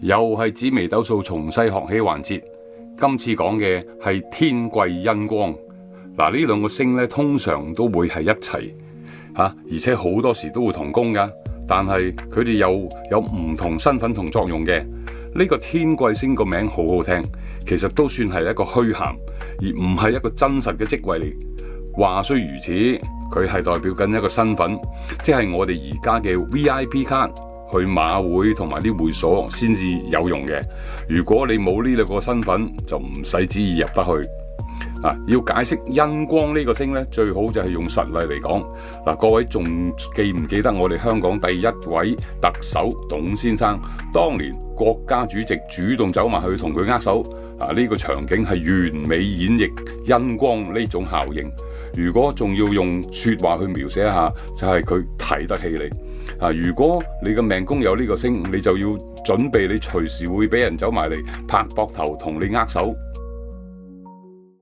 又係紫微斗數從細學起環節，今次講嘅係天貴恩光。嗱，呢兩個星咧通常都會係一齊而且好多時都會同宮噶，但係佢哋又有唔同身份同作用嘅。呢個天貴星個名好好聽，其實都算係一個虛銜，而唔係一個真實嘅職位嚟。話雖如此，佢係代表緊一個身份，即係我哋而家嘅 VIP 卡，去馬會同埋啲會所先至有用嘅。如果你冇呢兩個身份，就唔使旨意入得去。要解釋恩光呢個星呢，最好就係用實例嚟講。各位仲記唔記得我哋香港第一位特首董先生當年國家主席主動走埋去同佢握手？呢個場景係完美演繹恩光呢種效應。如果仲要用說話去描寫一下，就係佢睇得起你。如果你嘅命宮有呢個星，你就要準備你隨時會俾人走埋嚟拍膊頭同你握手。